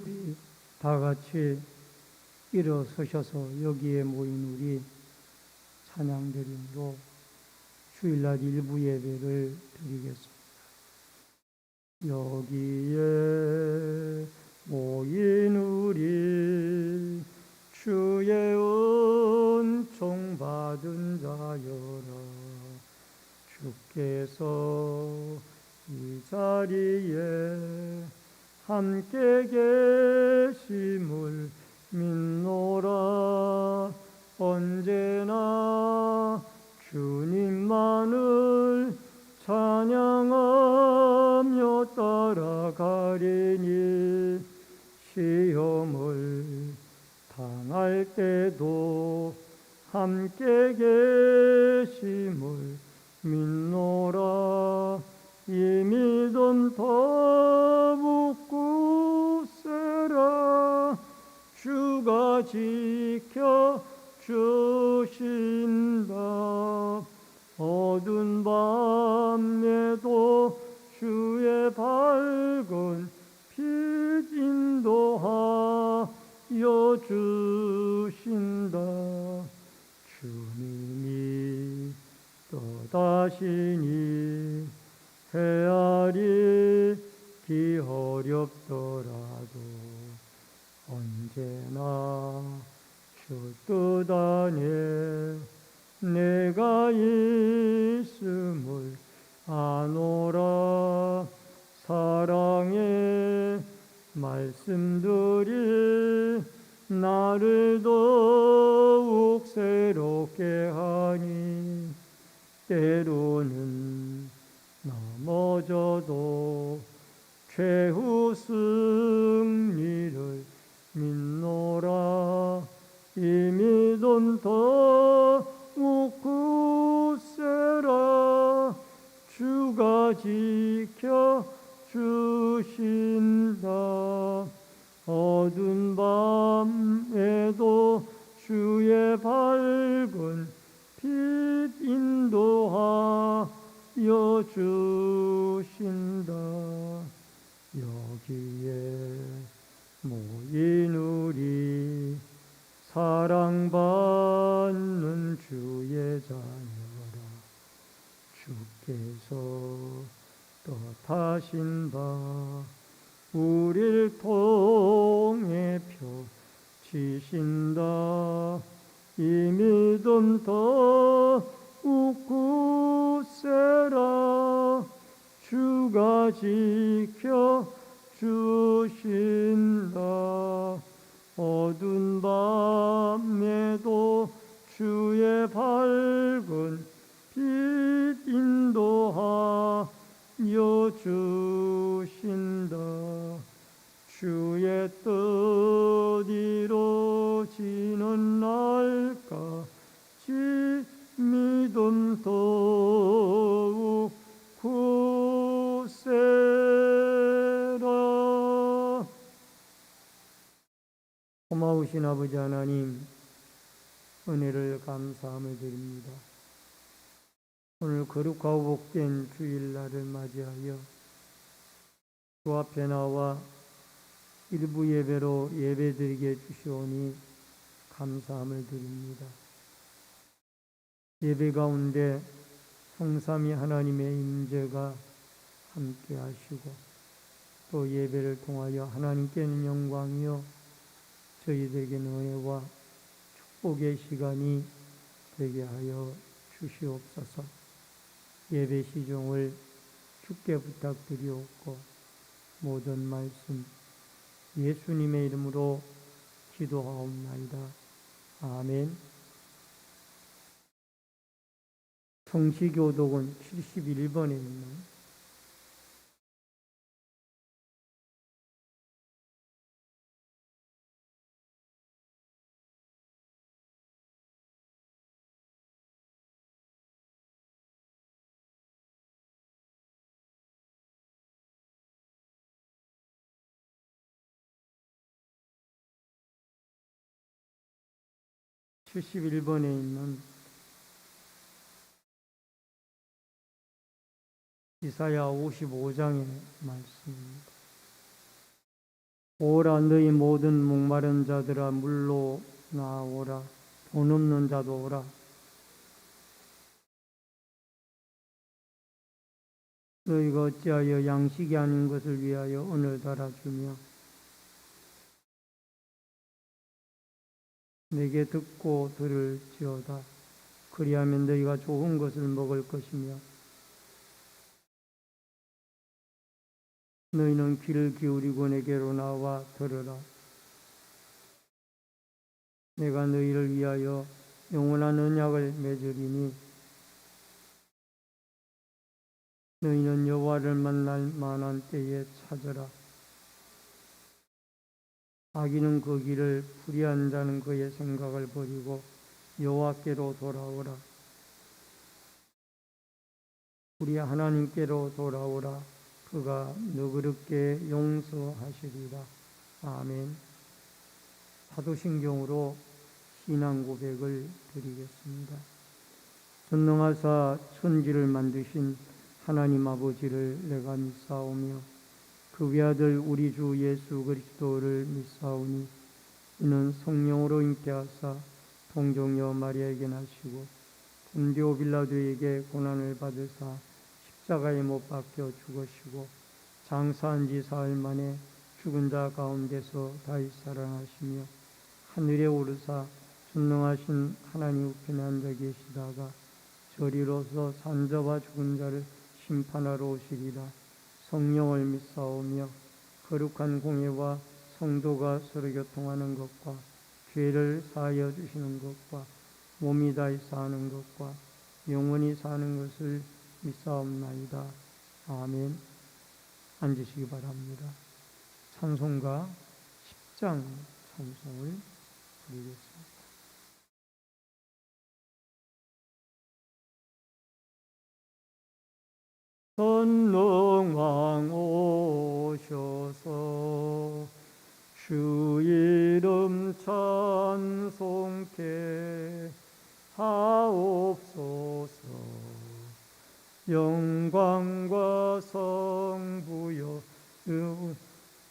우리 다 같이 일어서셔서 여기에 모인 우리 찬양드림으로 주일날 일부 예배를 드리겠습니다. 여기에 모인 우리 주의 은총 받은 자여라. 주께서 이 자리에 함께 계심을 믿노라. 언제나 주님만을 찬양하며 따라가리니 시험을 당할 때도 함께 계심을 믿노라. 이 믿음 더욱 굳세라. 주가 지켜 주신다. 어두운 밤에도 주의 밝은 빛 인도하여 주신다. 주님이 떠다시니 헤아리 기어렵더라도 언제나 주 뜻 안에 내가 있음을 아노라. 사랑의 말씀들이 나를 더욱 새롭게 하니 때로는 넘어져도 최후 승리를 믿노라. 이 믿음 더욱 굳세라. 주가 지켜 주신다. 어두운 밤에도 주의 밝은 빛 인도하여 주신다. 여기에 모인 우리 사랑받는 주의 자녀라. 주께서 떠타신 바 우릴 통해 펴지신다. 이 믿음 더욱 굳세라. 주가 지켜 주신다. 어두운 밤에도 주의 밝은 빛 인도하여 주신다. 주의 뜻 이루어지는 날까지 믿음 더욱 굳세라. 고마우신 아버지 하나님, 은혜를 감사함을 드립니다. 오늘 거룩하고 복된 주일날을 맞이하여 주 앞에 나와 일부 예배로 예배드리게 해주시오니 감사함을 드립니다. 예배 가운데 성삼위 하나님의 임재가 함께 하시고 또 예배를 통하여 하나님께는 영광이요 저희들에게는 은혜와 축복의 시간이 되게 하여 주시옵소서. 예배 시종을 주께 부탁드리옵고 모든 말씀 예수님의 이름으로 기도하옵나이다. 아멘. 성시교독은 71번에 있는 이사야 55장의 말씀입니다. 오라 너희 모든 목마른 자들아 물로 나오라. 돈 없는 자도 오라. 너희가 어찌하여 양식이 아닌 것을 위하여 은을 달아주며 내게 듣고 들을지어다. 그리하면 너희가 좋은 것을 먹을 것이며 너희는 귀를 기울이고 내게로 나와 들으라. 내가 너희를 위하여 영원한 언약을 맺으리니 너희는 여호와를 만날 만한 때에 찾으라. 악인은 그 길을 불의한 자는 그의 생각을 버리고 여호와께로 돌아오라. 우리 하나님께로 돌아오라. 그가 너그럽게 용서하시리라. 아멘. 사도신경으로 신앙 고백을 드리겠습니다. 전능하사 천지를 만드신 하나님 아버지를 내가 믿사오며 그 외아들 우리 주 예수 그리스도를 믿사오니 이는 성령으로 잉태하사 동정녀 마리아에게 나시고 본디오 빌라도에게 고난을 받으사 십자가에 못 박혀 죽으시고 장사한 지 사흘 만에 죽은 자 가운데서 다시 살아나시며 하늘에 오르사 전능하신 하나님 우편에 앉아 계시다가 저리로서 산자와 죽은 자를 심판하러 오시리라. 성령을 믿사오며 거룩한 공예와 성도가 서로 교통하는 것과 죄를 사하여 주시는 것과 몸이 다히 사는 것과 영원히 사는 것을 믿사옵나이다. 아멘. 앉으시기 바랍니다. 찬송가 10장 찬송을 부르겠습니다. 전능왕 오셔서 주 이름 찬송케 하옵소서. 영광과 성부여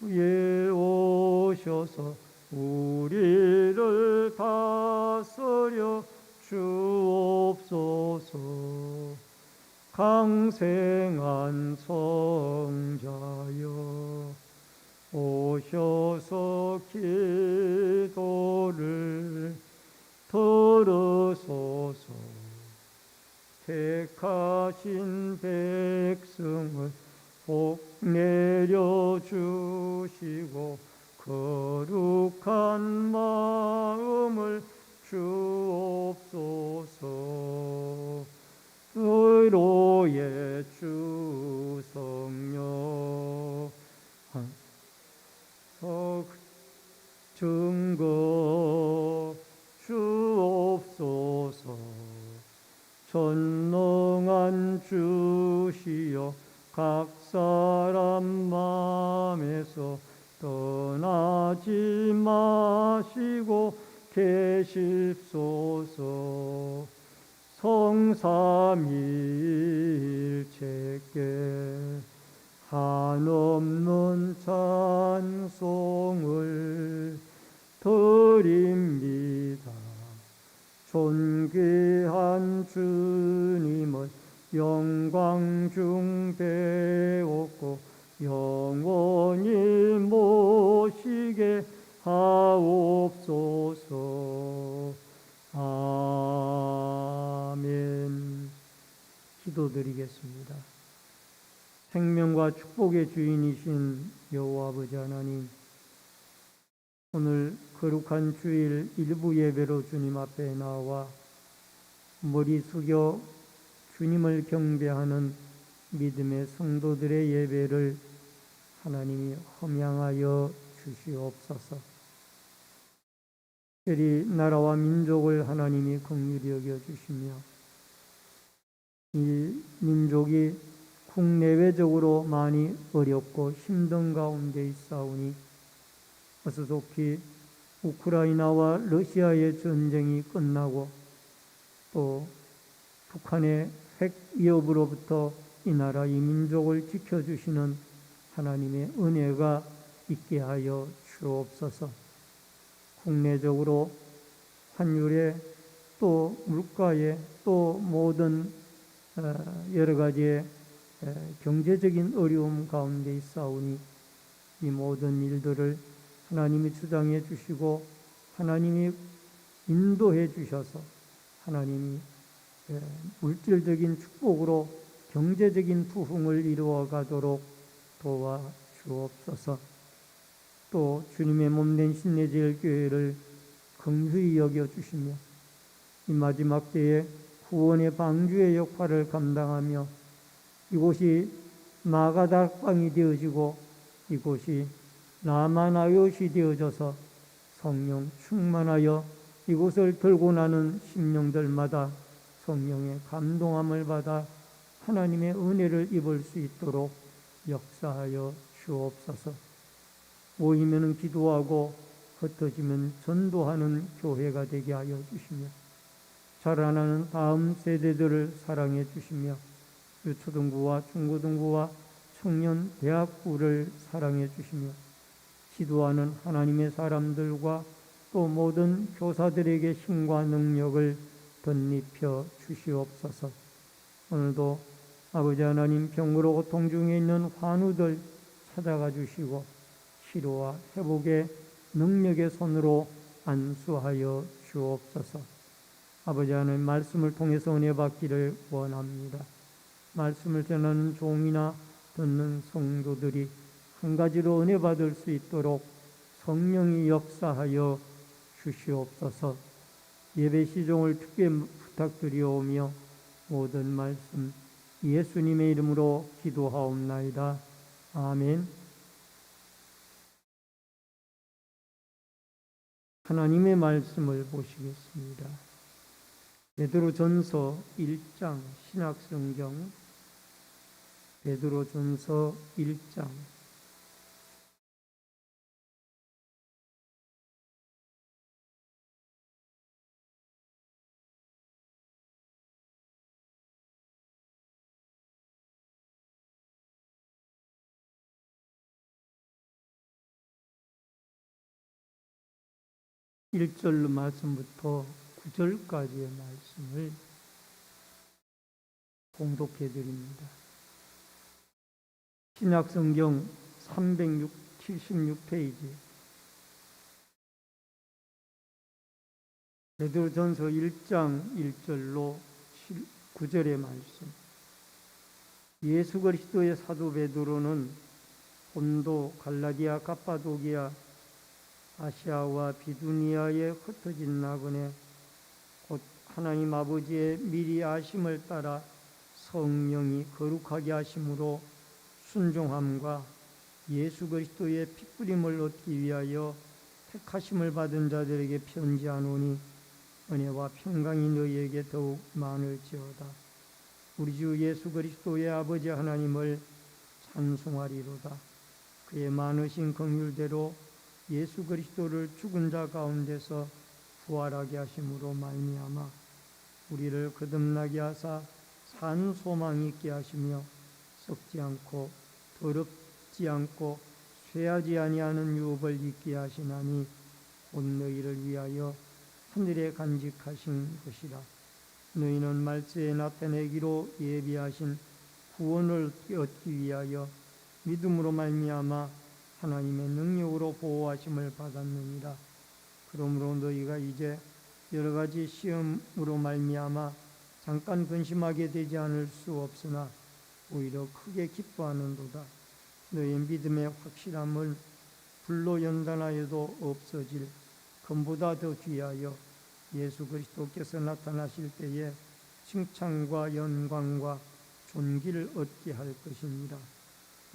위에 오셔서 우리를 다스려 주옵소서. 강생한 성자여 오셔서 기도를 들으소서. 택하신 백성을 복 내려주시고 거룩한 마음을 주옵소서. 의로의 주 성령 증거 주옵소서. 전능한 주시여 각 사람 마음에서 떠나지 마시고 계십소서. 성삼위일체께 한없는 찬송을 드립니다. 존귀한 주님을 영광 중 배웠고 영원히 모시게 하옵소서. 아멘. 기도드리겠습니다. 생명과 축복의 주인이신 여호와 아버지 하나님, 오늘 거룩한 주일 일부 예배로 주님 앞에 나와 머리 숙여 주님을 경배하는 믿음의 성도들의 예배를 하나님이 험양하여 주시옵소서. 특별히 나라와 민족을 하나님이 긍휼히 여겨주시며 이 민족이 국내외적으로 많이 어렵고 힘든 가운데 있사오니 어서 속히 우크라이나와 러시아의 전쟁이 끝나고 또 북한의 핵 위협으로부터 이 나라 이 민족을 지켜주시는 하나님의 은혜가 있게 하여 주옵소서. 국내적으로 환율에 또 물가에 또 모든 여러 가지의 경제적인 어려움 가운데 있사오니 이 모든 일들을 하나님이 주장해 주시고 하나님이 인도해 주셔서 하나님이 물질적인 축복으로 경제적인 부흥을 이루어 가도록 도와 주옵소서. 또 주님의 몸된 신내제일교회를 긍휼히 여겨 주시며 이 마지막 때에 구원의 방주의 역할을 감당하며 이곳이 마가다락방이 되어지고 이곳이 라마나요시 되어져서 성령 충만하여 이곳을 들고 나는 심령들마다 성령의 감동함을 받아 하나님의 은혜를 입을 수 있도록 역사하여 주옵소서. 모이면 기도하고 흩어지면 전도하는 교회가 되게 하여 주시며 자라나는 다음 세대들을 사랑해 주시며 유초등부와 중고등부와 청년 대학부를 사랑해 주시며 기도하는 하나님의 사람들과 또 모든 교사들에게 힘과 능력을 덧입혀 주시옵소서. 오늘도 아버지 하나님, 병으로 고통 중에 있는 환우들 찾아가 주시고 치료와 회복의 능력의 손으로 안수하여 주옵소서. 아버지 하나님, 말씀을 통해서 은혜 받기를 원합니다. 말씀을 전하는 종이나 듣는 성도들이 한 가지로 은혜 받을 수 있도록 성령이 역사하여 주시옵소서. 예배 시종을 특별히 부탁드리오며 모든 말씀 예수님의 이름으로 기도하옵나이다. 아멘. 하나님의 말씀을 보시겠습니다. 베드로전서 1장 신약성경 베드로전서 1장 1절 말씀부터 9절까지의 말씀을 공독해 드립니다. 신약성경 376페이지 베드로전서 1장 1절로 9절의 말씀. 예수 그리스도의 사도 베드로는 본도, 갈라디아, 갑바도기아, 아시아와 비두니아에 흩어진 나그네 곧 하나님 아버지의 미리 아심을 따라 성령이 거룩하게 하심으로 순종함과 예수 그리스도의 핏부림을 얻기 위하여 택하심을 받은 자들에게 편지하노니 은혜와 평강이 너희에게 더욱 많을지어다. 우리 주 예수 그리스도의 아버지 하나님을 찬송하리로다. 그의 많으신 긍휼대로 예수 그리스도를 죽은 자 가운데서 부활하게 하심으로 말미암아 우리를 거듭나게 하사 산 소망 있게 하시며 썩지 않고 더럽지 않고 쇠하지 아니하는 유업을 있게 하시나니 곧 너희를 위하여 하늘에 간직하신 것이라. 너희는 말세에 나타내기로 예비하신 구원을 얻기 위하여 믿음으로 말미암아 하나님의 능력으로 보호하심을 받았느니라. 그러므로 너희가 이제 여러 가지 시험으로 말미암아 잠깐 근심하게 되지 않을 수 없으나 오히려 크게 기뻐하는도다. 너희의 믿음의 확실함은 불로 연단하여도 없어질 금보다 더 귀하여 예수 그리스도께서 나타나실 때에 칭찬과 영광과 존귀를 얻게 할 것입니다.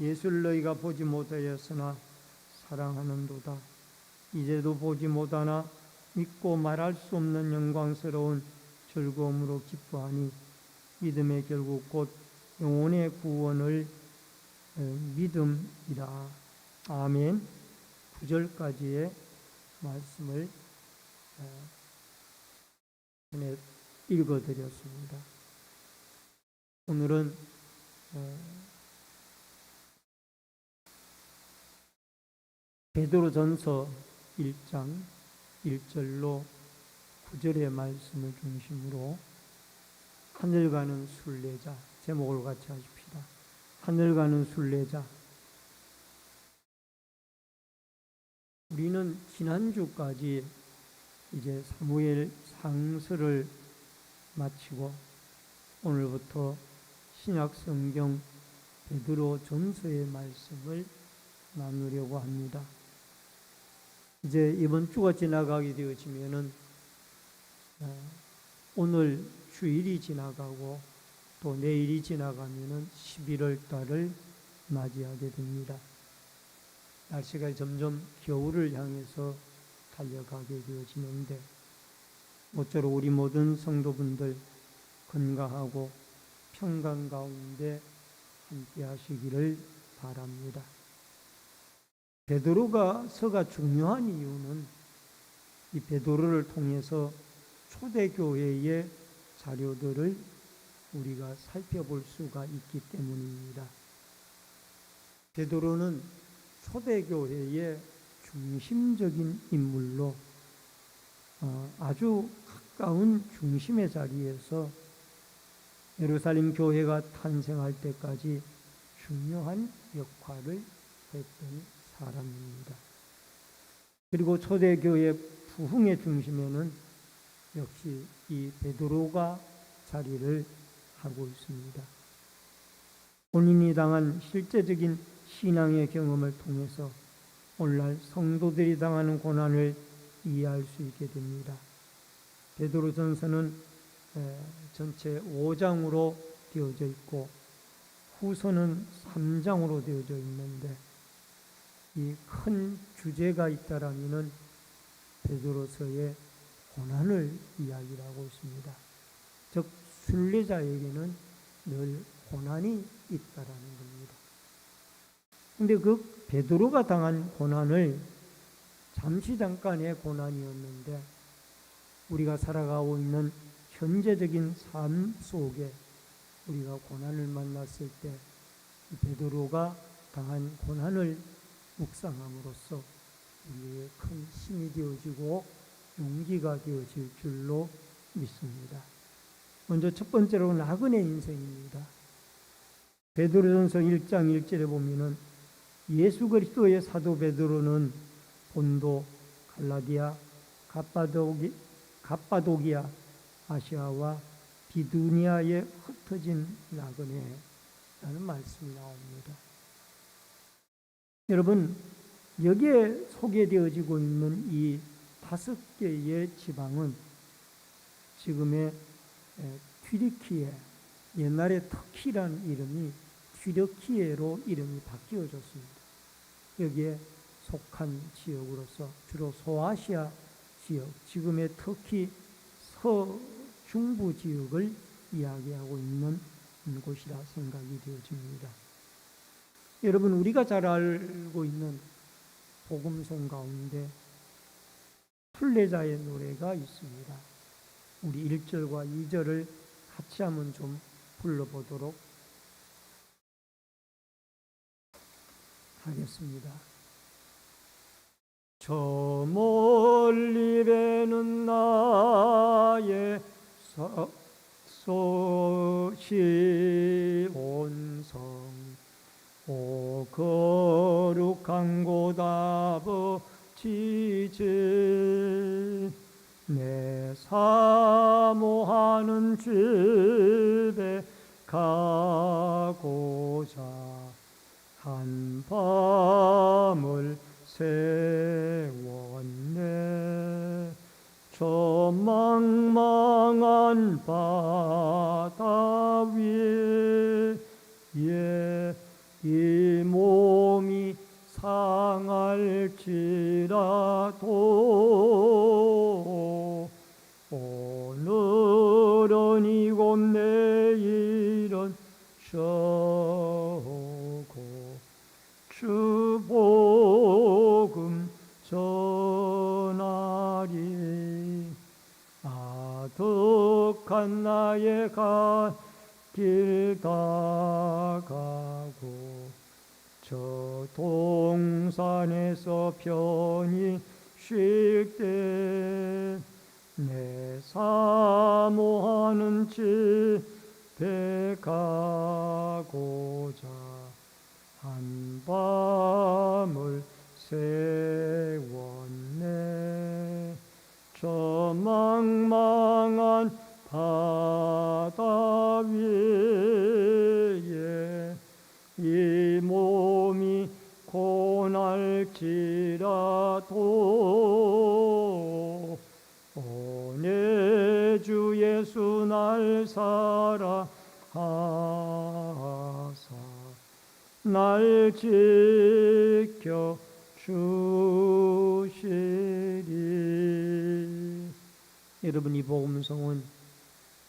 예수를 너희가 보지 못하였으나 사랑하는도다. 이제도 보지 못하나 믿고 말할 수 없는 영광스러운 즐거움으로 기뻐하니 믿음의 결국 곧 영혼의 구원을 믿음이라. 아멘. 9절까지의 말씀을 읽어드렸습니다. 오늘은 베드로전서 1장 1절로 9절의 말씀을 중심으로 하늘 가는 순례자, 제목을 같이 하십시다. 하늘 가는 순례자. 우리는 지난주까지 이제 사무엘 상서를 마치고 오늘부터 신약 성경 베드로 전서의 말씀을 나누려고 합니다. 이제 이번 주가 지나가게 되어지면은 오늘 주일이 지나가고 또 내일이 지나가면은 11월 달을 맞이하게 됩니다. 날씨가 점점 겨울을 향해서 달려가게 되어지는데 모쪼록 우리 모든 성도분들 건강하고 평강 가운데 함께 하시기를 바랍니다. 베드로가 서가 중요한 이유는 이 베드로를 통해서 초대교회의 자료들을 우리가 살펴볼 수가 있기 때문입니다. 베드로는 초대교회의 중심적인 인물로 아주 가까운 중심의 자리에서 예루살렘 교회가 탄생할 때까지 중요한 역할을 했던 사람입니다. 그리고 초대교회 부흥의 중심에는 역시 이 베드로가 자리를 하고 있습니다. 본인이 당한 실제적인 신앙의 경험을 통해서 오늘날 성도들이 당하는 고난을 이해할 수 있게 됩니다. 베드로전서는 전체 5장으로 되어져 있고 후서는 3장으로 되어져 있는데 이 큰 주제가 있다라면은 베드로서의 고난을 이야기하고 있습니다. 즉 순례자에게는 늘 고난이 있다라는 겁니다. 근데 그 베드로가 당한 고난을 잠시 잠깐의 고난이었는데 우리가 살아가고 있는 현재적인 삶 속에 우리가 고난을 만났을 때 베드로가 당한 고난을 묵상함으로써 우리의 큰 힘이 되어지고 용기가 되어질 줄로 믿습니다. 먼저 첫 번째로 나그네 인생입니다. 베드로전서 1장 1절에 보면은 예수 그리스도의 사도 베드로는 본도, 갈라디아, 갑바도기아, 아시아와 비두니아에 흩어진 나그네라는 말씀이 나옵니다. 여러분, 여기에 소개되어지고 있는 이 5개의 지방은 지금의 튀르키예, 옛날에 터키라는 이름이 튀르키예로 이름이 바뀌어졌습니다. 여기에 속한 지역으로서 주로 소아시아 지역, 지금의 터키 서중부 지역을 이야기하고 있는 곳이라 생각이 되어집니다. 여러분, 우리가 잘 알고 있는 복음송 가운데 순례자의 노래가 있습니다. 우리 1절과 2절을 같이 한번 좀 불러보도록 하겠습니다. 저 멀리 배는 나의 시온성 오 거룩한 곳 아버지제 내 사모하는 집에 가고자 한 밤을 세웠네. 저 망망한 바다 위에 이 몸이 상할지라도 오늘은 이곳 내일은 저고 주 복음 전하리. 아득한 나의 길 다가고 저 동산에서 편히 쉴 때 내 사모하는 집에 가고자 한밤을 세웠네. 저 망망한 바다 위에 이 몸이 고날지라도 오, 내 주 예수 날 사랑하사 날 지켜 주시리. 여러분, 이 복음성은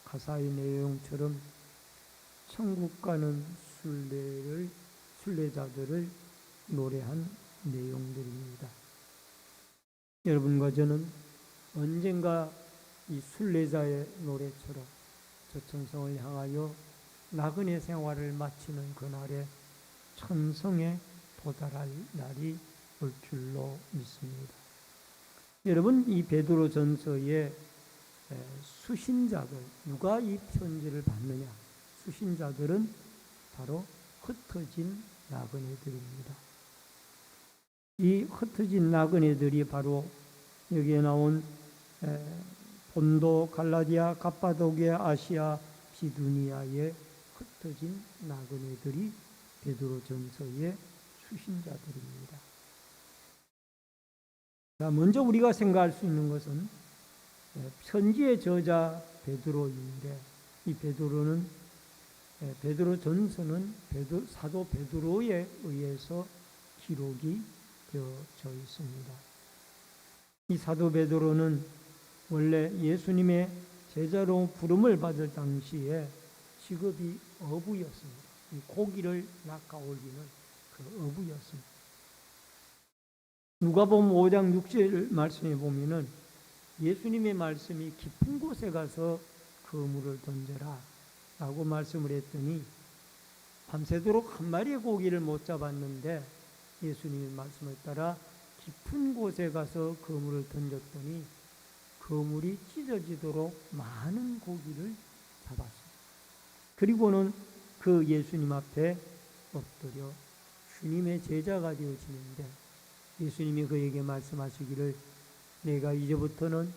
가사의 내용처럼 천국 가는 순례자들을 노래한 내용들입니다. 여러분과 저는 언젠가 이 순례자의 노래처럼 저 천성을 향하여 나그네 생활을 마치는 그날에 천성에 도달할 날이 올 줄로 믿습니다. 여러분, 이 베드로 전서의 수신자들, 누가 이 편지를 받느냐? 수신자들은 바로 흩어진 나그네들입니다. 이 흩어진 나그네들이 바로 여기에 나온 본도, 갈라디아, 갑바도기아, 아시아, 비두니아의 흩어진 나그네들이 베드로 전서의 수신자들입니다. 자, 먼저 우리가 생각할 수 있는 것은 편지의 저자 베드로인데, 이 베드로는 베드로 전서는 사도 베드로에 의해서 기록이 되어져 있습니다. 이 사도 베드로는 원래 예수님의 제자로 부름을 받을 당시에 직업이 어부였습니다. 이 고기를 낚아올리는 그 어부였습니다. 누가복음 5장 6절 말씀에 보면은 예수님의 말씀이 깊은 곳에 가서 그물을 던져라 라고 말씀을 했더니 밤새도록 한 마리의 고기를 못 잡았는데 예수님의 말씀을 따라 깊은 곳에 가서 그물을 던졌더니 그물이 찢어지도록 많은 고기를 잡았습니다. 그리고는 그 예수님 앞에 엎드려 주님의 제자가 되어지는데 예수님이 그에게 말씀하시기를 내가 이제부터는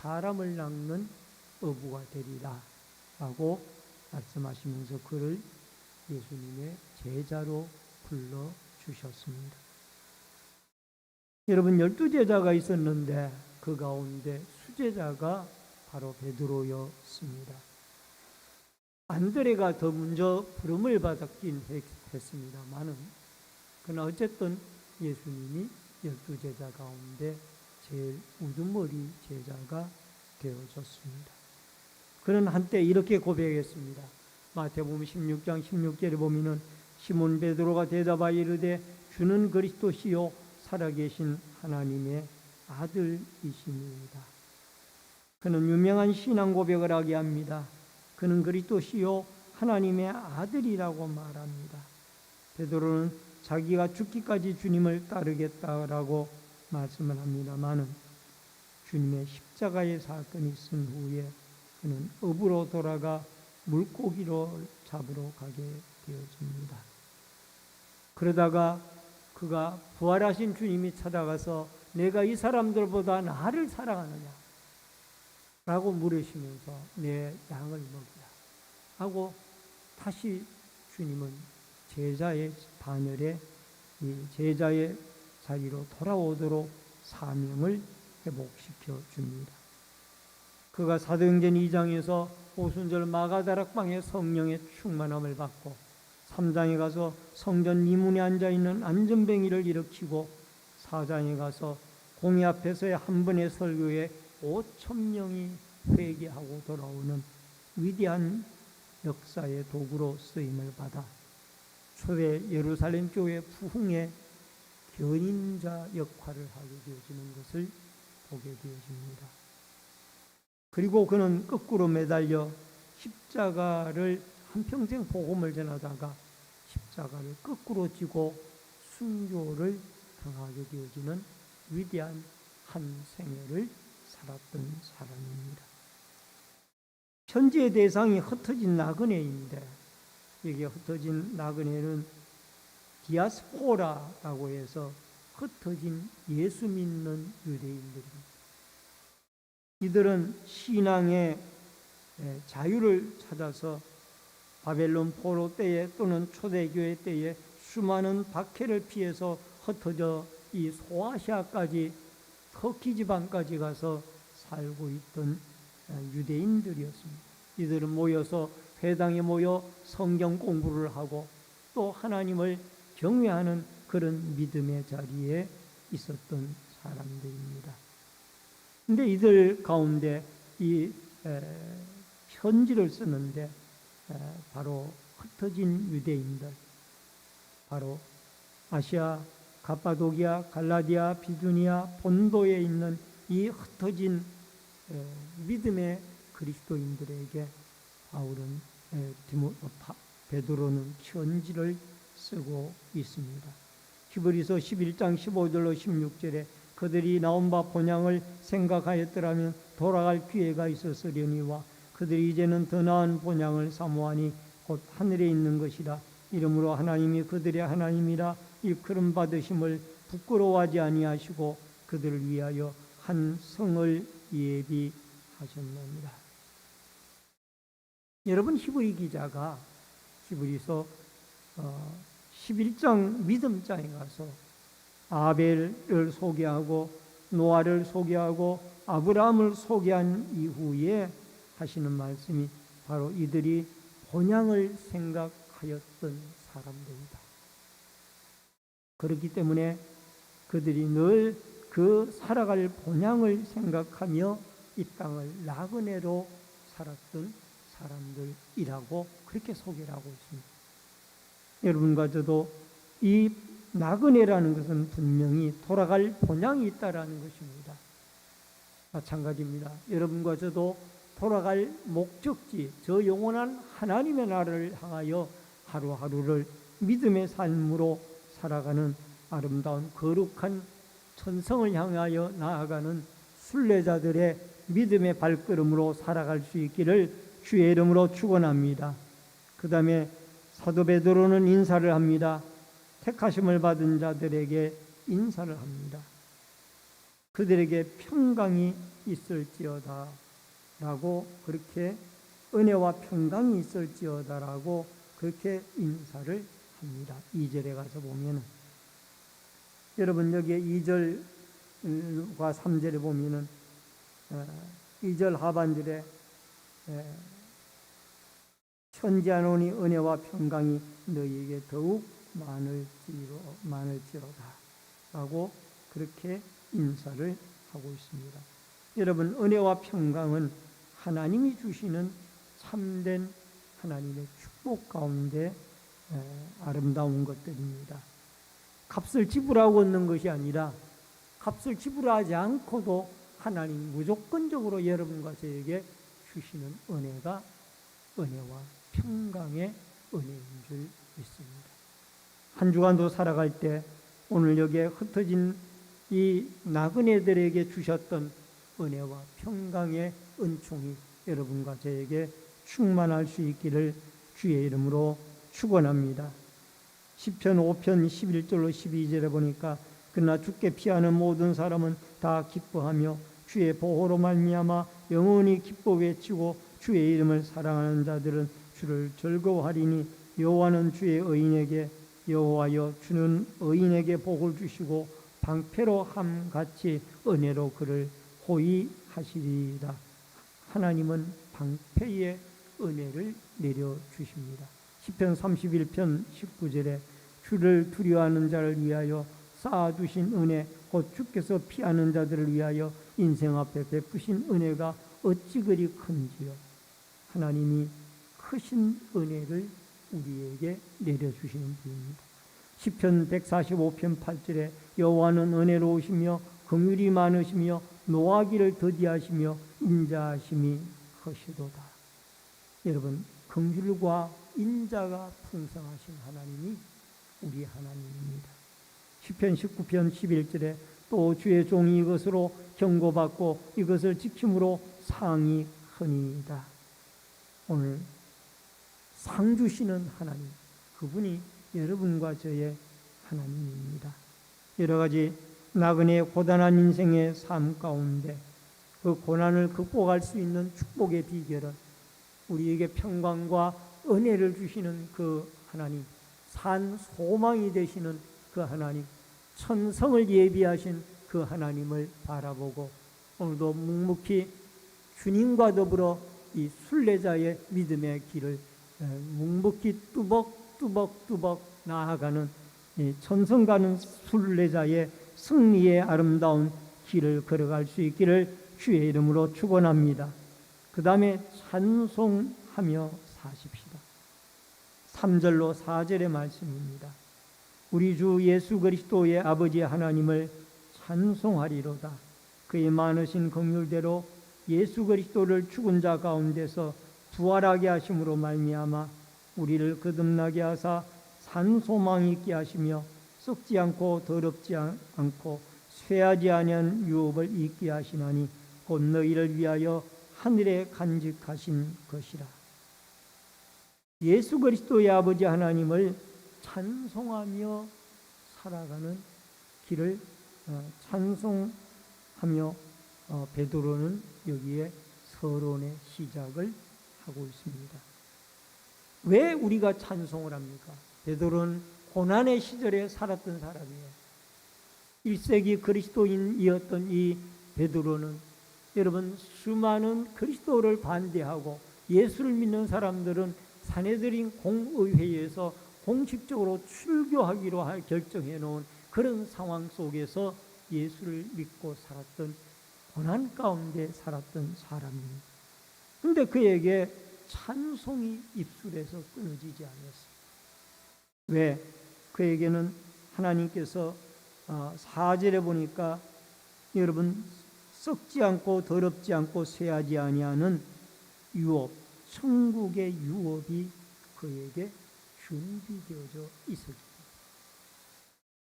사람을 낚는 어부가 되리라 라고 말씀하시면서 그를 예수님의 제자로 불러주셨습니다. 여러분, 12제자가 있었는데 그 가운데 수제자가 바로 베드로였습니다. 안드레가 더 먼저 부름을 받았긴 했습니다만은 그러나 어쨌든 예수님이 12제자 가운데 제일 우두머리 제자가 되어졌습니다. 그는 한때 이렇게 고백했습니다. 마태복음 16장 16절에 보면은 시몬 베드로가 대답하여 이르되 주는 그리스도시요 살아계신 하나님의 아들이십니다. 그는 유명한 신앙 고백을 하게 합니다. 그는 그리스도시요 하나님의 아들이라고 말합니다. 베드로는 자기가 죽기까지 주님을 따르겠다라고 말씀을 합니다마는 주님의 십자가의 사건이 있은 후에 그는 업으로 돌아가 물고기를 잡으러 가게 되어집니다. 그러다가 그가 부활하신 주님이 찾아가서 내가 이 사람들보다 나를 사랑하느냐 라고 물으시면서 내 양을 먹이라 하고 다시 주님은 제자의 반열에 이 제자의 자리로 돌아오도록 사명을 회복시켜 줍니다. 그가 사도행전 2장에서 오순절 마가다락방에 성령의 충만함을 받고 3장에 가서 성전 미문에 앉아있는 안전뱅이를 일으키고 4장에 가서 공회 앞에서의 한 번의 설교에 5,000명이 회개하고 돌아오는 위대한 역사의 도구로 쓰임을 받아 초대 예루살렘 교회 부흥의 견인자 역할을 하게 되어지는 것을 보게 되어집니다. 그리고 그는 거꾸로 매달려 십자가를 한평생 복음을 전하다가 십자가를 거꾸로 지고 순교를 당하게 되어지는 위대한 한 생애를 살았던 사람입니다. 현재의 대상이 흩어진 나그네인데, 여기 흩어진 나그네는 디아스포라라고 해서 흩어진 예수 믿는 유대인들입니다. 이들은 신앙의 자유를 찾아서 바벨론 포로 때에 또는 초대교회 때에 수많은 박해를 피해서 흩어져 이 소아시아까지, 터키 지방까지 가서 살고 있던 유대인들이었습니다. 이들은 모여서 회당에 모여 성경 공부를 하고 또 하나님을 경외하는 그런 믿음의 자리에 있었던 사람들입니다. 근데 이들 가운데 이 편지를 쓰는데 바로 흩어진 유대인들, 바로 아시아, 갑바도기아, 갈라디아, 비두니아, 본도에 있는 이 흩어진 믿음의 그리스도인들에게 바울은 베드로는 편지를 쓰고 있습니다. 히브리서 11장 15절로 16절에 그들이 나온 바 본향을 생각하였더라면 돌아갈 기회가 있었으려니와 그들이 이제는 더 나은 본향을 사모하니 곧 하늘에 있는 것이라. 이러므로 하나님이 그들의 하나님이라 일컬음 받으심을 부끄러워하지 아니하시고 그들을 위하여 한 성을 예비하셨느니라. 여러분, 히브리 기자가 히브리서 11장 믿음장에 가서 아벨을 소개하고 노아를 소개하고 아브라함을 소개한 이후에 하시는 말씀이 바로 이들이 본향을 생각하였던 사람들이다. 그렇기 때문에 그들이 늘 그 살아갈 본향을 생각하며 이 땅을 나그네로 살았던 사람들이라고 그렇게 소개를 하고 있습니다. 여러분과 저도 이 나그네라는 것은 분명히 돌아갈 본향이 있다라는 것입니다. 마찬가지입니다. 여러분과 저도 돌아갈 목적지, 저 영원한 하나님의 나라를 향하여 하루하루를 믿음의 삶으로 살아가는 아름다운 거룩한 천성을 향하여 나아가는 순례자들의 믿음의 발걸음으로 살아갈 수 있기를 주의 이름으로 축원합니다. 그 다음에 사도 베드로는 인사를 합니다. 택하심을 받은 자들에게 인사를 합니다. 그들에게 평강이 있을지어다 라고, 그렇게 은혜와 평강이 있을지어다 라고 그렇게 인사를 합니다. 2절에 가서 보면은, 여러분 여기에 2절과 3절에 보면은 2절 하반절에 천지하노니 은혜와 평강이 너희에게 더욱 많을지로다 라고 그렇게 인사를 하고 있습니다. 여러분, 은혜와 평강은 하나님이 주시는 참된 하나님의 축복 가운데 아름다운 것들입니다. 값을 지불하고 얻는 것이 아니라 값을 지불하지 않고도 하나님 무조건적으로 여러분과 저에게 주시는 은혜가 은혜와 평강의 은혜인 줄 믿습니다. 한 주간도 살아갈 때 오늘 여기에 흩어진 이 나그네들에게 주셨던 은혜와 평강의 은총이 여러분과 저에게 충만할 수 있기를 주의 이름으로 축원합니다. 시편 5편 11절로 12절에 보니까 그러나 주께 피하는 모든 사람은 다 기뻐하며 주의 보호로 말미암아 영원히 기뻐 외치고 주의 이름을 사랑하는 자들은 주를 즐거워하리니 여호와는 주의 의인에게 여호와여 주는 의인에게 복을 주시고 방패로 함같이 은혜로 그를 호위하시리라. 하나님은 방패의 은혜를 내려주십니다. 시편 31편 19절에 주를 두려워하는 자를 위하여 쌓아두신 은혜, 곧 주께서 피하는 자들을 위하여 인생 앞에 베푸신 은혜가 어찌 그리 큰지요. 하나님이 크신 은혜를 우리에게 내려주시는 분입니다. 시편 145편 8절에 여호와는 은혜로우시며 긍휼이 많으시며 노하기를 더디하시며 인자하심이 크시도다. 여러분, 긍휼과 인자가 풍성하신 하나님이 우리 하나님입니다. 시편 19편 11절에 또 주의 종이 이것으로 경고받고 이것을 지킴으로 상이 크니이다. 오늘 상 주시는 하나님, 그분이 여러분과 저의 하나님입니다. 여러 가지 나그네 고단한 인생의 삶 가운데 그 고난을 극복할 수 있는 축복의 비결은 우리에게 평강과 은혜를 주시는 그 하나님, 산 소망이 되시는 그 하나님, 천성을 예비하신 그 하나님을 바라보고 오늘도 묵묵히 주님과 더불어 이 순례자의 믿음의 길을 묵묵히 뚜벅뚜벅 나아가는 천성 가는 순례자의 승리의 아름다운 길을 걸어갈 수 있기를 주의 이름으로 축원합니다. 그 다음에 찬송하며 사십시다. 3절로 4절의 말씀입니다. 우리 주 예수 그리스도의 아버지 하나님을 찬송하리로다. 그의 많으신 긍휼대로 예수 그리스도를 죽은 자 가운데서 부활하게 하심으로 말미암아 우리를 거듭나게 하사 산 소망 있게 하시며 썩지 않고 더럽지 않고 쇠하지 아니한 유업을 있게 하시나니 곧 너희를 위하여 하늘에 간직하신 것이라. 예수 그리스도의 아버지 하나님을 찬송하며 살아가는 길을 찬송하며 베드로는 여기에 서론의 시작을 하고 있습니다. 왜 우리가 찬송을 합니까? 베드로는 고난의 시절에 살았던 사람이에요. 1세기 그리스도인이었던 이 베드로는 여러분 수많은 그리스도를 반대하고 예수를 믿는 사람들은 사내들인 공의회에서 공식적으로 출교하기로 결정해 놓은 그런 상황 속에서 예수를 믿고 살았던 고난 가운데 살았던 사람입니다. 그런데 그에게 찬송이 입술에서 끊어지지 않았어요. 왜? 그에게는 하나님께서 4절에 보니까 여러분 썩지 않고 더럽지 않고 쇠하지 아니하는 유업, 천국의 유업이 그에게 준비되어져 있었습니다.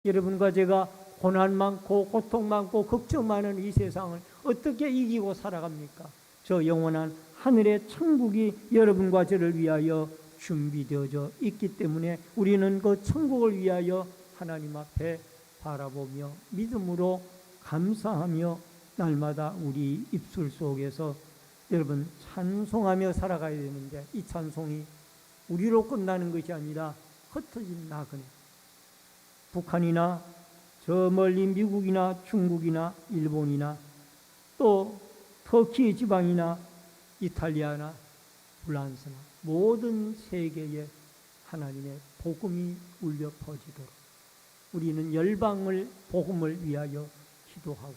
여러분과 제가 고난 많고 고통 많고 걱정 많은 이 세상을 어떻게 이기고 살아갑니까? 저 영원한 하늘의 천국이 여러분과 저를 위하여 준비되어져 있기 때문에 우리는 그 천국을 위하여 하나님 앞에 바라보며 믿음으로 감사하며 날마다 우리 입술 속에서 여러분 찬송하며 살아가야 되는데 이 찬송이 우리로 끝나는 것이 아니라 흩어진 나그네, 북한이나 저 멀리 미국이나 중국이나 일본이나 또 터키 지방이나 이탈리아나 프랑스나 모든 세계에 하나님의 복음이 울려 퍼지도록 우리는 열방을 복음을 위하여 기도하고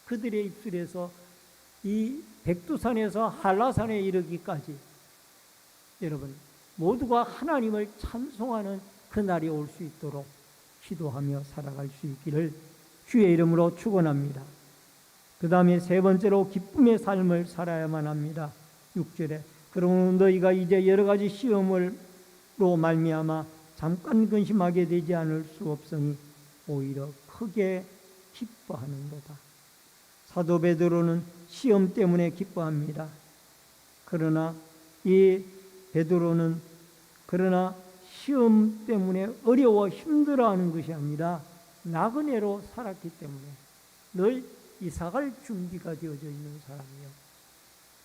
그들의 입술에서 이 백두산에서 한라산에 이르기까지 여러분 모두가 하나님을 찬송하는 그날이 올 수 있도록 기도하며 살아갈 수 있기를 주의 이름으로 축원합니다. 그 다음에 세 번째로 기쁨의 삶을 살아야만 합니다. 6절에 그러므로 너희가 이제 여러 가지 시험으로 말미암아 잠깐 근심하게 되지 않을 수 없으니 오히려 크게 기뻐하는도다. 사도 베드로는 시험 때문에 기뻐합니다. 그러나 이 베드로는 시험 때문에 어려워 힘들어하는 것이 아니라 나그네로 살았기 때문에 늘 이사갈 준비가 되어져 있는 사람이요.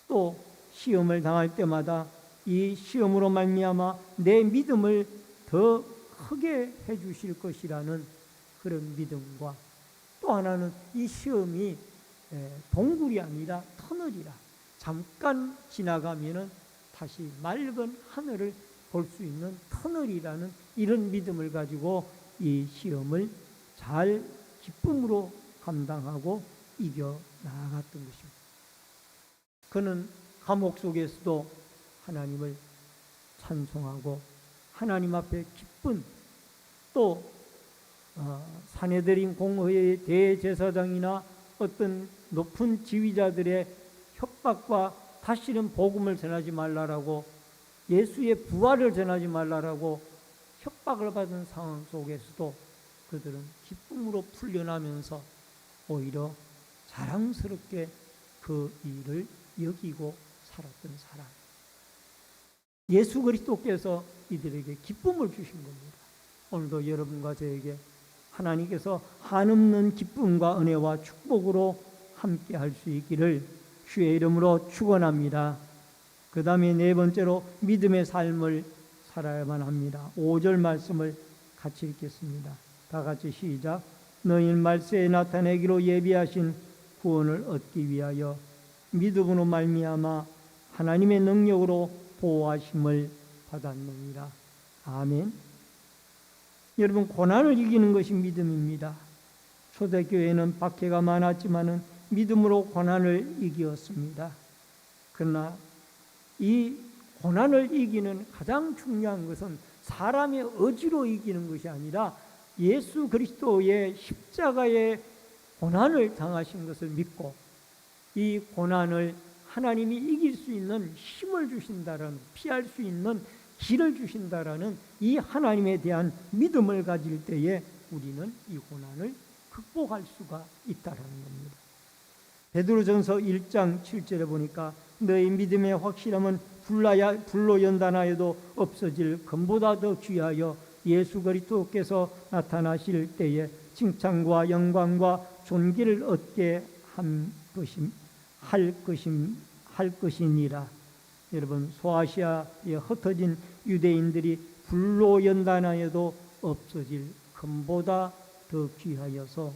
또 시험을 당할 때마다 이 시험으로 말미암아 내 믿음을 더 크게 해주실 것이라는 그런 믿음과 또 하나는 이 시험이 동굴이 아니라 터널이라 잠깐 지나가면은 다시 맑은 하늘을 볼 수 있는 터널이라는 이런 믿음을 가지고 이 시험을 잘 기쁨으로 감당하고 이겨 나아갔던 것입니다. 그는 감옥 속에서도 하나님을 찬송하고 하나님 앞에 기쁜 또 사내들인 공회의 대제사장이나 어떤 높은 지휘자들의 협박과 다시는 복음을 전하지 말라라고 예수의 부활을 전하지 말라라고 협박을 받은 상황 속에서도 그들은 기쁨으로 풀려나면서 오히려 자랑스럽게 그 일을 여기고 살았던 사람. 예수 그리스도께서 이들에게 기쁨을 주신 겁니다. 오늘도 여러분과 저에게 하나님께서 한없는 기쁨과 은혜와 축복으로 함께 할 수 있기를 주의 이름으로 축원합니다. 그 다음에 네 번째로 믿음의 삶을 살아야만 합니다. 5절 말씀을 같이 읽겠습니다. 다 같이 시작. 너희는 말세에 나타내기로 예비하신 구원을 얻기 위하여 믿음으로 말미암아 하나님의 능력으로 보호하심을 받았느니라. 아멘. 여러분, 고난을 이기는 것이 믿음입니다. 초대교회는 박해가 많았지만은 믿음으로 고난을 이기었습니다. 그러나 이 고난을 이기는 가장 중요한 것은 사람의 의지로 이기는 것이 아니라 예수 그리스도의 십자가의 고난을 당하신 것을 믿고 이 고난을 하나님이 이길 수 있는 힘을 주신다라는, 피할 수 있는 길을 주신다라는 이 하나님에 대한 믿음을 가질 때에 우리는 이 고난을 극복할 수가 있다라는 겁니다. 베드로전서 1장 7절에 보니까 너희 믿음의 확실함은 불로 연단하여도 없어질 금보다 더 귀하여 예수 그리스도께서 나타나실 때에 칭찬과 영광과 존귀를 얻게 할 것이니라. 여러분, 소아시아에 흩어진 유대인들이 불로 연단하여도 없어질 금보다 더 귀하여서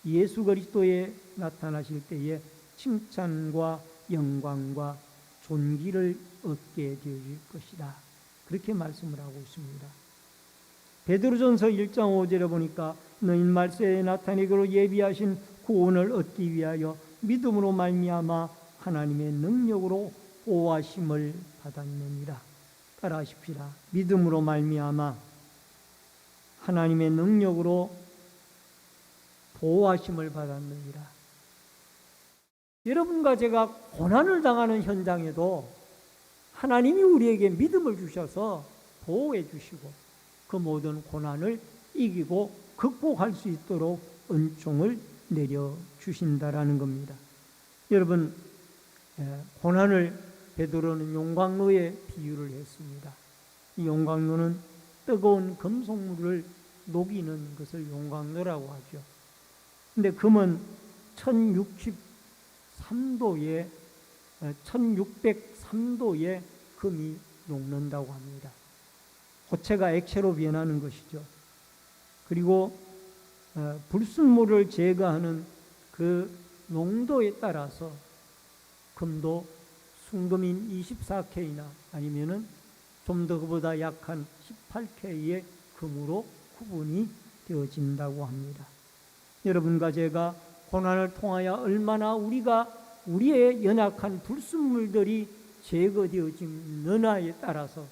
예수 그리스도에 나타나실 때에 칭찬과 영광과 존귀를 얻게 되어질 것이다. 그렇게 말씀을 하고 있습니다. 베드로전서 1장 5절에 보니까 너희 말세에 나타내기로 예비하신 구원을 얻기 위하여 믿음으로 말미암아 하나님의 능력으로 보호하심을 받았느니라. 따라하십시다. 믿음으로 말미암아 하나님의 능력으로 보호하심을 받았느니라. 여러분과 제가 고난을 당하는 현장에도 하나님이 우리에게 믿음을 주셔서 보호해 주시고 그 모든 고난을 이기고 극복할 수 있도록 은총을 내려주신다라는 겁니다. 여러분, 고난을 베드로는 용광로에 비유를 했습니다. 이 용광로는 뜨거운 금속물을 녹이는 것을 용광로라고 하죠. 근데 금은 1603도에 금이 녹는다고 합니다. 고체가 액체로 변하는 것이죠. 그리고 불순물을 제거하는 그 농도에 따라서 금도 순금인 24K나 아니면은 좀 더 그보다 약한 18K의 금으로 구분이 되어진다고 합니다. 여러분과 제가 고난을 통하여 얼마나 우리의 연약한 불순물들이 제거되어지느냐에 따라서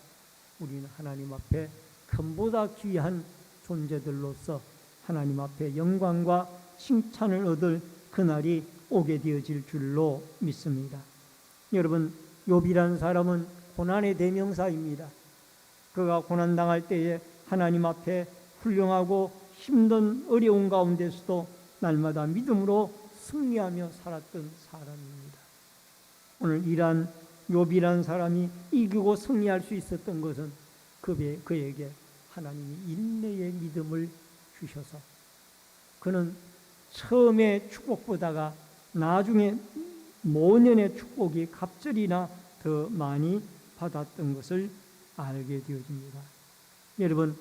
우리는 하나님 앞에 금보다 귀한 존재들로서 하나님 앞에 영광과 칭찬을 얻을 그날이 오게 되어질 줄로 믿습니다. 여러분, 욥이라는 사람은 고난의 대명사입니다. 그가 고난당할 때에 하나님 앞에 훌륭하고 힘든 어려운 가운데서도 날마다 믿음으로 승리하며 살았던 사람입니다. 오늘 이러한 욥이라는 사람이 이기고 승리할 수 있었던 것은 그에게 하나님이 인내의 믿음을 주셔서 그는 처음에 축복보다가 나중에 모년의 축복이 갑절이나 더 많이 받았던 것을 알게 되어집니다. 여러분,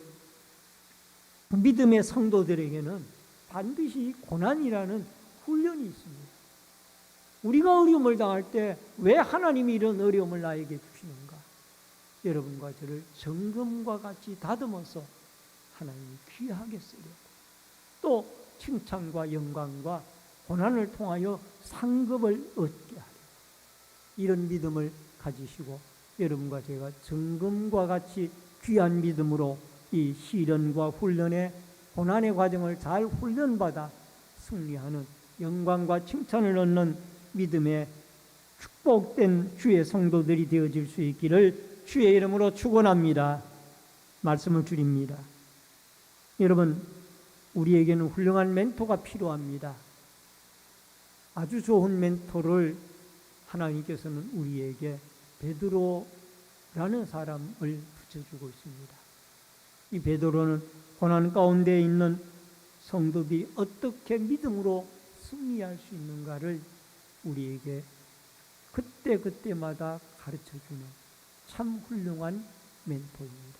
믿음의 성도들에게는 반드시 고난이라는 훈련이 있습니다. 우리가 어려움을 당할 때 왜 하나님이 이런 어려움을 나에게 주시는가? 여러분과 저를 정금과 같이 다듬어서 하나님이 귀하게 쓰려고, 또 칭찬과 영광과 고난을 통하여 상급을 얻게 하려, 이런 믿음을 가지시고 여러분과 제가 정금과 같이 귀한 믿음으로 이 시련과 훈련의 고난의 과정을 잘 훈련받아 승리하는, 영광과 칭찬을 얻는 믿음의 축복된 주의 성도들이 되어질 수 있기를 주의 이름으로 축원합니다. 말씀을 드립니다. 여러분, 우리에게는 훌륭한 멘토가 필요합니다. 아주 좋은 멘토를 하나님께서는 우리에게 베드로라는 사람을 붙여주고 있습니다. 이 베드로는 고난 가운데 있는 성도들이 어떻게 믿음으로 승리할 수 있는가를 우리에게 그때그때마다 가르쳐주는 참 훌륭한 멘토입니다.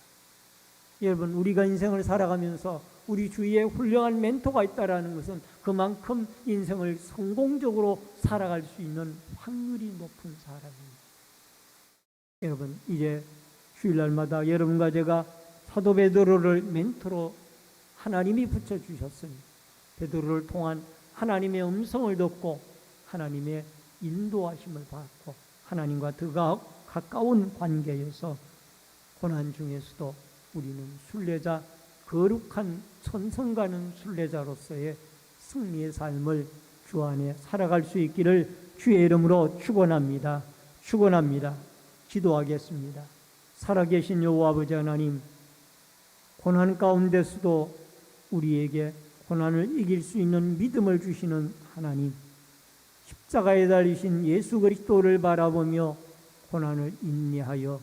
여러분, 우리가 인생을 살아가면서 우리 주위에 훌륭한 멘토가 있다는 것은 그만큼 인생을 성공적으로 살아갈 수 있는 확률이 높은 사람입니다. 여러분, 이제 주일날마다 여러분과 제가 사도 베드로를 멘토로 하나님이 붙여주셨으니 베드로를 통한 하나님의 음성을 듣고 하나님의 인도하심을 받고 하나님과 더 가까운 관계에서 고난 중에서도 우리는 순례자, 거룩한 천성 가는 순례자로서의 승리의 삶을 주 안에 살아갈 수 있기를 주의 이름으로 축원합니다. 축원합니다. 기도하겠습니다. 살아계신 여호와 아버지 하나님, 고난 가운데서도 우리에게 고난을 이길 수 있는 믿음을 주시는 하나님, 십자가에 달리신 예수 그리스도를 바라보며 고난을 인내하여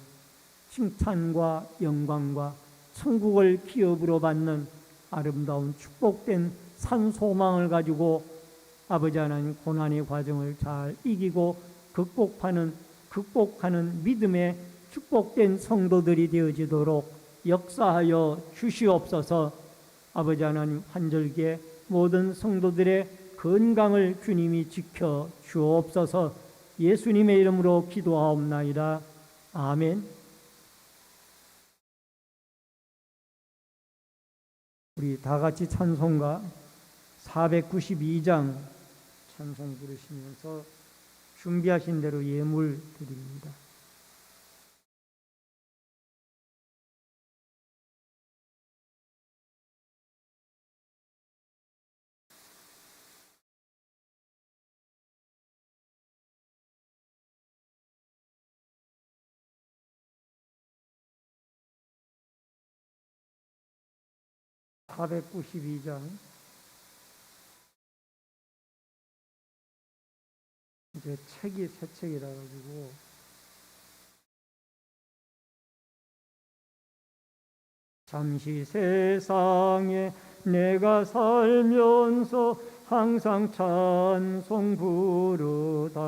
칭찬과 영광과 천국을 기업으로 받는 아름다운 축복된 산소망을 가지고 아버지 하나님 고난의 과정을 잘 이기고 극복하는 믿음의 축복된 성도들이 되어지도록 역사하여 주시옵소서. 아버지 하나님, 환절기에 모든 성도들의 건강을 주님이 지켜 주옵소서. 예수님의 이름으로 기도하옵나이다. 아멘. 우리 다 같이 찬송가 492장 찬송 부르시면서 준비하신 대로 예물 드립니다. (492장) 이제 책이 새 책이라 가지고 잠시 세상에 내가 살면서 항상 찬송 부르다가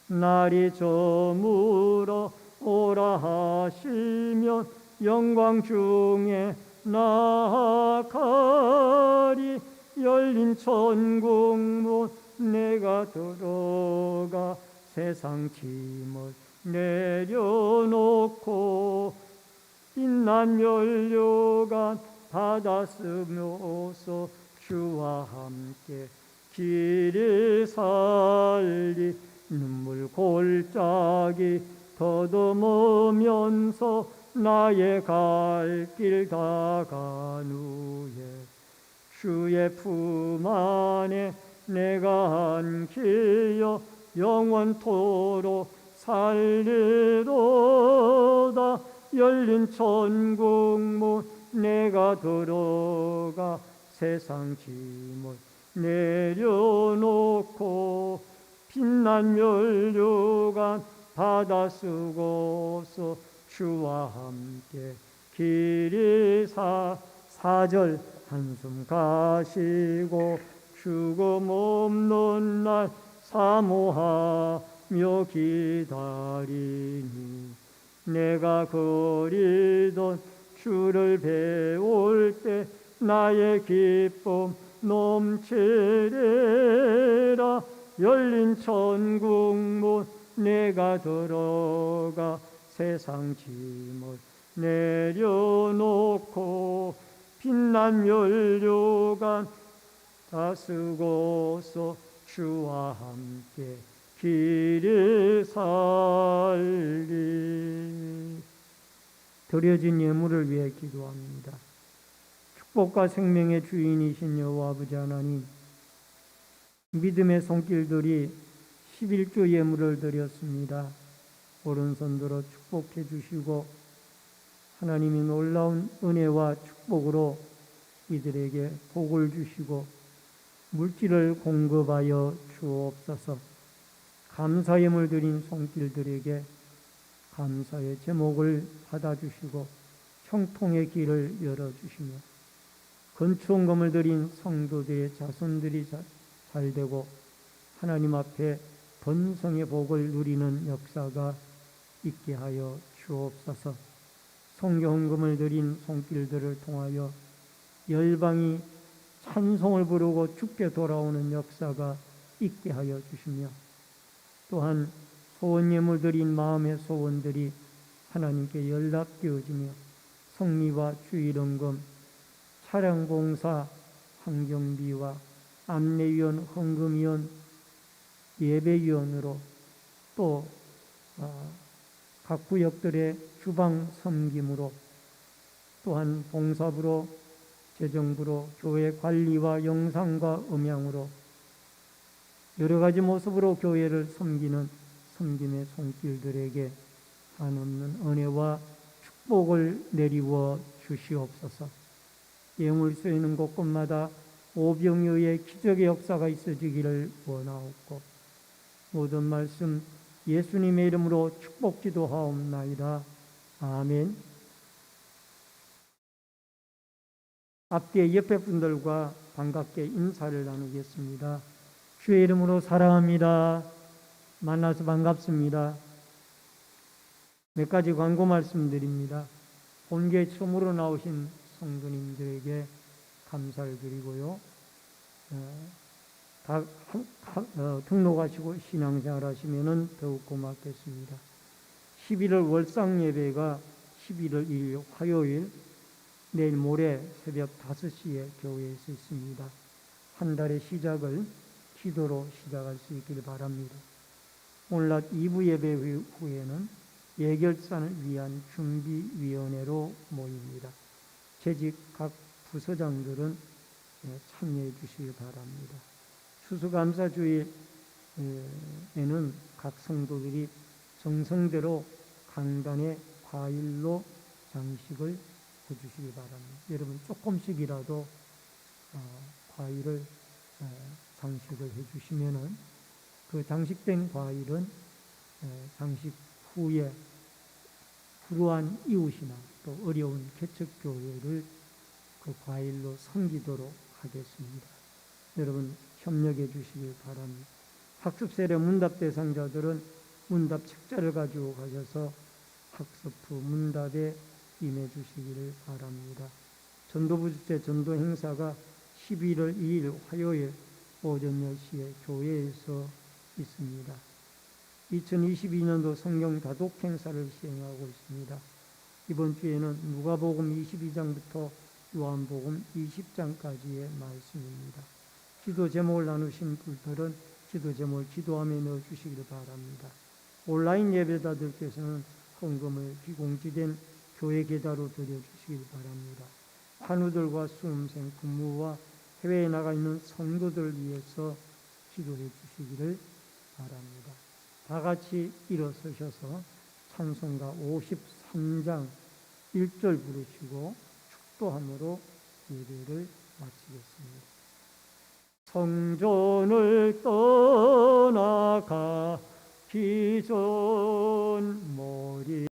날이 저물어 오라 하시면 영광 중에 나아가리. 열린 천국문 내가 들어가 세상 짐을 내려놓고 빛난 면류관 받아 쓰면서 주와 함께 길을 살리. 눈물 골짜기 더듬으면서 나의 갈 길 다간 후에 주의 품 안에 내가 안기어 영원토록 살리로다. 열린 천국문 내가 들어가 세상 짐을 내려놓고 빛난 면류관 받아 쓰고서 주와 함께 길이 사절 한숨 가시고 죽음 없는 날 사모하며 기다리니. 내가 그리던 주를 배울 때 나의 기쁨 넘치리라. 열린 천국문 내가 들어가 세상 짐을 내려놓고 빛난 면류관 다 쓰고서 주와 함께 길을 살리. 드려진 예물을 위해 기도합니다. 축복과 생명의 주인이신 여호와 아버지 하나님, 믿음의 손길들이 11조 예물을 드렸습니다. 오른손 들어 축복해 주시고 하나님이 놀라운 은혜와 축복으로 이들에게 복을 주시고 물질을 공급하여 주옵소서. 감사의 물 드린 손길들에게 감사의 제목을 받아주시고 형통의 길을 열어주시며 건축원금을 드린 성도들의 자손들이 잘 되고 하나님 앞에 번성의 복을 누리는 역사가 있게 하여 주옵소서. 성경금을 드린 손길들을 통하여 열방이 찬송을 부르고 주께 돌아오는 역사가 있게 하여 주시며 또한 소원예물 드린 마음의 소원들이 하나님께 연락되어지며 성리와 주일헌금, 차량봉사, 환경비와 안내위원, 헌금위원, 예배위원으로 또 각 구역들의 주방 섬김으로 또한 봉사부로, 재정부로, 교회 관리와 영상과 음향으로 여러 가지 모습으로 교회를 섬기는 섬김의 손길들에게 한없는 은혜와 축복을 내리워 주시옵소서. 예물 쓰이는 곳곳마다 오병이어의 기적의 역사가 있어지기를 원하옵고 모든 말씀 예수님의 이름으로 축복 기도하옵나이다. 아멘. 앞뒤에 옆에 분들과 반갑게 인사를 나누겠습니다. 주의 이름으로 사랑합니다. 만나서 반갑습니다. 몇 가지 광고 말씀드립니다. 본교에 처음으로 나오신 성도님들에게 감사를 드리고요. 등록하시고 신앙생활 하시면 더욱 고맙겠습니다. 11월 월상 예배가 11월 2일 화요일 내일 모레 새벽 5시에 교회에서 있습니다. 한 달의 시작을 기도로 시작할 수 있기를 바랍니다. 오늘 낮 2부 예배 후에는 예결산을 위한 준비위원회로 모입니다. 재직 각 부서장들은 참여해 주시기 바랍니다. 추수감사주일에는 각 성도들이 정성대로 강단에 과일로 장식을 해주시기 바랍니다. 여러분 조금씩이라도 과일을 장식을 해주시면은 그 장식된 과일은 장식 후에 불우한 이웃이나 또 어려운 개척교회를 그 과일로 섬기도록 하겠습니다. 여러분 협력해 주시길 바랍니다. 학습세례 문답 대상자들은 문답 책자를 가지고 가셔서 학습 후 문답에 임해 주시기를 바랍니다. 전도부 주최 전도 행사가 11월 2일 화요일 오전 10시에 교회에서 있습니다. 2022년도 성경 다독 행사를 시행하고 있습니다. 이번 주에는 누가복음 22장부터 요한복음 20장까지의 말씀입니다. 기도 제목을 나누신 분들은 기도 제목을 기도함에 넣어주시기를 바랍니다. 온라인 예배자들께서는 헌금을 비공지된 교회 계좌로 드려주시길 바랍니다. 환우들과 수험생, 근무와 해외에 나가 있는 성도들을 위해서 기도해 주시기를 바랍니다. 다 같이 일어서셔서 찬송가 53장 1절 부르시고 축도함으로 예배를 마치겠습니다. 성전을 떠나가기 전 머리